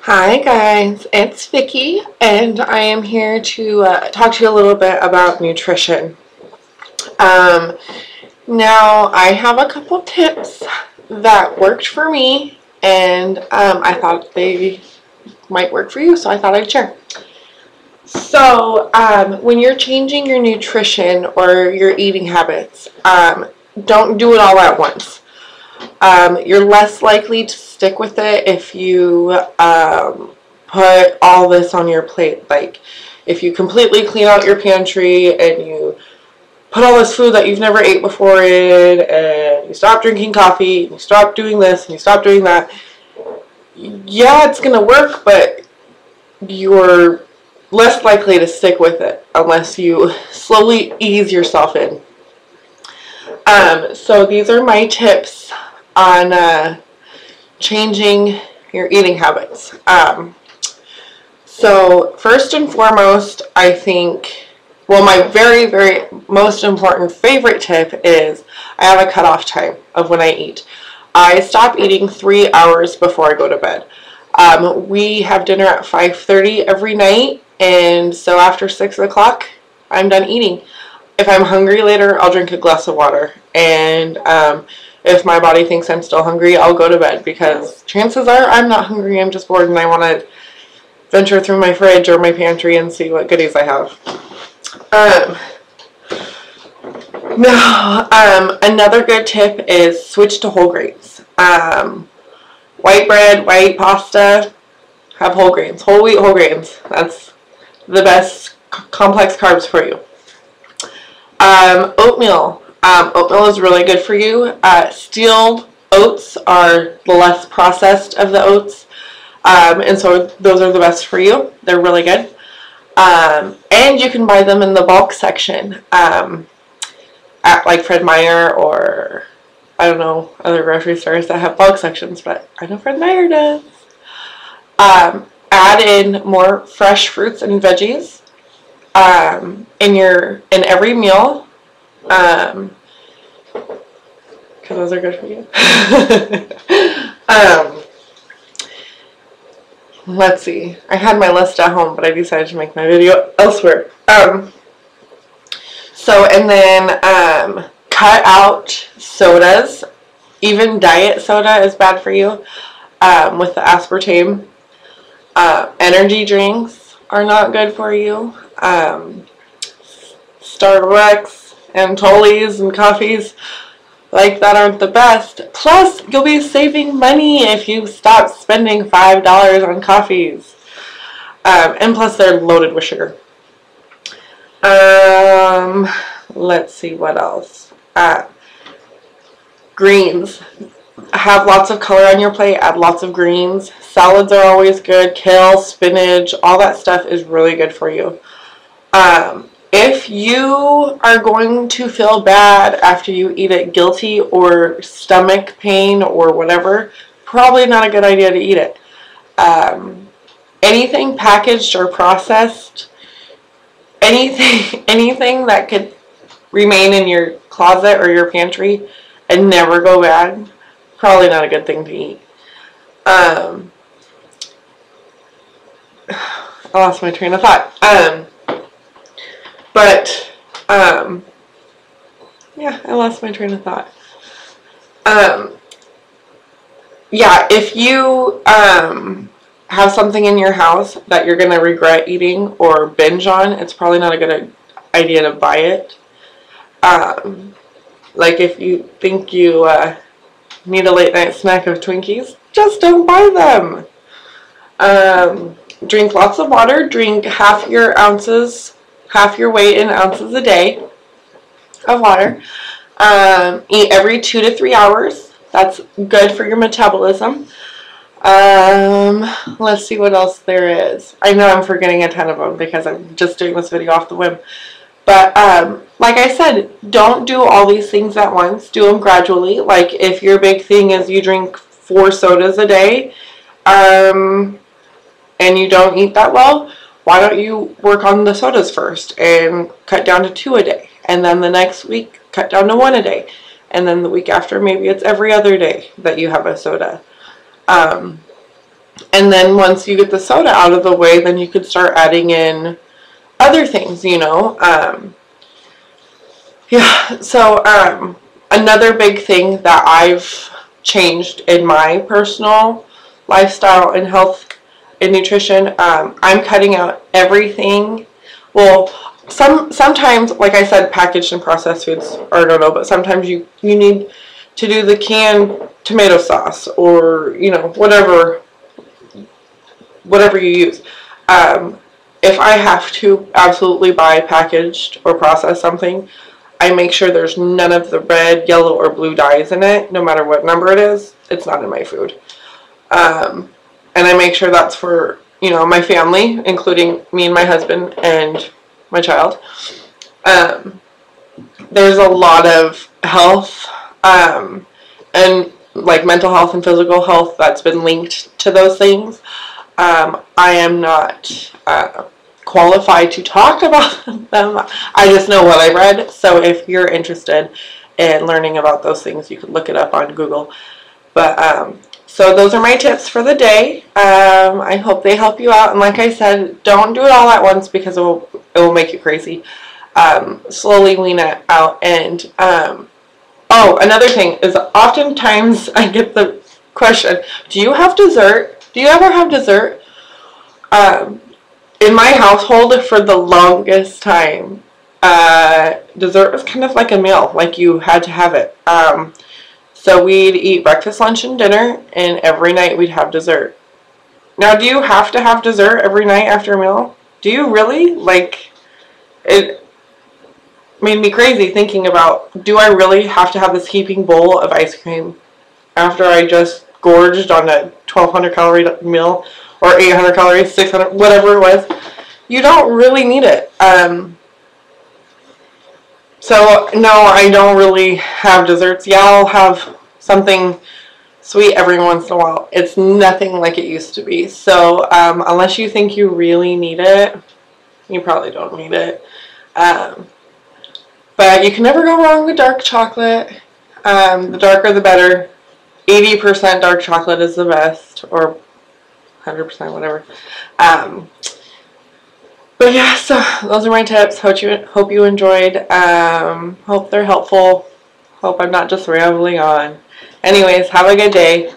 Hi guys, it's Vicky and I am here to talk to you a little bit about nutrition. Um, Now I have a couple tips that worked for me and I thought they might work for you, so I thought I'd share. So when you're changing your nutrition or your eating habits, don't do it all at once. You're less likely to stick with it if you put all this on your plate. Like if you completely clean out your pantry and you put all this food that you've never ate before in, and you stop drinking coffee, and you stop doing this, and you stop doing that. Yeah, it's going to work, but you're less likely to stick with it unless you slowly ease yourself in. So these are my tips on changing your eating habits. So first and foremost, I think, well, my very, very most important favorite tip is I have a cutoff time of when I eat. I stop eating 3 hours before I go to bed. We have dinner at 5:30 every night, and so after 6 o'clock, I'm done eating. If I'm hungry later, I'll drink a glass of water, and if my body thinks I'm still hungry, I'll go to bed, because chances are I'm not hungry, I'm just bored and I want to venture through my fridge or my pantry and see what goodies I have. Another good tip is switch to whole grains. White bread, white pasta, have whole grains. Whole wheat, whole grains. That's the best complex carbs for you. Oatmeal. Oatmeal is really good for you. Steel oats are the less processed of the oats. And so those are the best for you. They're really good. And you can buy them in the bulk section at like Fred Meyer, or I don't know, other grocery stores that have bulk sections, but I know Fred Meyer does. Add in more fresh fruits and veggies in every meal, because those are good for you. Let's see. I had my list at home, but I decided to make my video elsewhere. And then cut out sodas. Even diet soda is bad for you with the aspartame. Energy drinks are not good for you. Starbucks and Tully's and coffees like that aren't the best. Plus, you'll be saving money if you stop spending $5 on coffees. And plus, they're loaded with sugar. Let's see what else. Greens. Have lots of color on your plate. Add lots of greens. Salads are always good. Kale, spinach, all that stuff is really good for you. If you are going to feel bad after you eat it, guilty or stomach pain or whatever, probably not a good idea to eat it. Anything packaged or processed, anything that could remain in your closet or your pantry and never go bad, probably not a good thing to eat. I lost my train of thought. Yeah, I lost my train of thought. Yeah, if you have something in your house that you're going to regret eating or binge on, it's probably not a good idea to buy it. Like if you think you need a late night snack of Twinkies, just don't buy them. Drink lots of water. Drink half your weight in ounces a day of water. Eat every 2 to 3 hours. That's good for your metabolism. Let's see what else there is. I know I'm forgetting a ton of them because I'm just doing this video off the whim. But like I said, don't do all these things at once. Do them gradually. Like if your big thing is you drink 4 sodas a day, and you don't eat that well, why don't you work on the sodas first and cut down to 2 a day, and then the next week cut down to 1 a day, and then the week after maybe it's every other day that you have a soda. And then once you get the soda out of the way, then you could start adding in other things, you know. Yeah, so another big thing that I've changed in my personal lifestyle and health and nutrition, I'm cutting out everything. Well, sometimes, like I said, packaged and processed foods are no, but sometimes you need to do the canned tomato sauce, or you know, whatever you use. If I have to absolutely buy packaged or processed something, I make sure there's none of the red, yellow, or blue dyes in it. No matter what number it is, it's not in my food. And I make sure that's for, you know, my family, including me and my husband and my child. There's a lot of health and like mental health and physical health that's been linked to those things. I am not qualified to talk about them. I just know what I read. So if you're interested in learning about those things, you can look it up on Google. But so those are my tips for the day. I hope they help you out. And like I said, don't do it all at once because it will make you crazy. Slowly wean it out. And oh, another thing is, oftentimes I get the question, do you have dessert? Do you ever have dessert? In my household, for the longest time, dessert was kind of like a meal, like you had to have it. So we'd eat breakfast, lunch, and dinner, and every night we'd have dessert. Now, do you have to have dessert every night after a meal? Do you really? Like, it made me crazy thinking about, do I really have to have this heaping bowl of ice cream after I just gorged on a 1,200 calorie meal, or 800 calories, 600, whatever it was? You don't really need it. So no, I don't really have desserts. Yeah, I'll have something sweet every once in a while. It's nothing like it used to be. So unless you think you really need it, you probably don't need it. But you can never go wrong with dark chocolate. The darker the better. 80% dark chocolate is the best, or 100%, whatever. But yeah, so those are my tips. Hope you enjoyed. Hope they're helpful. Hope I'm not just rambling on. Anyways, have a good day.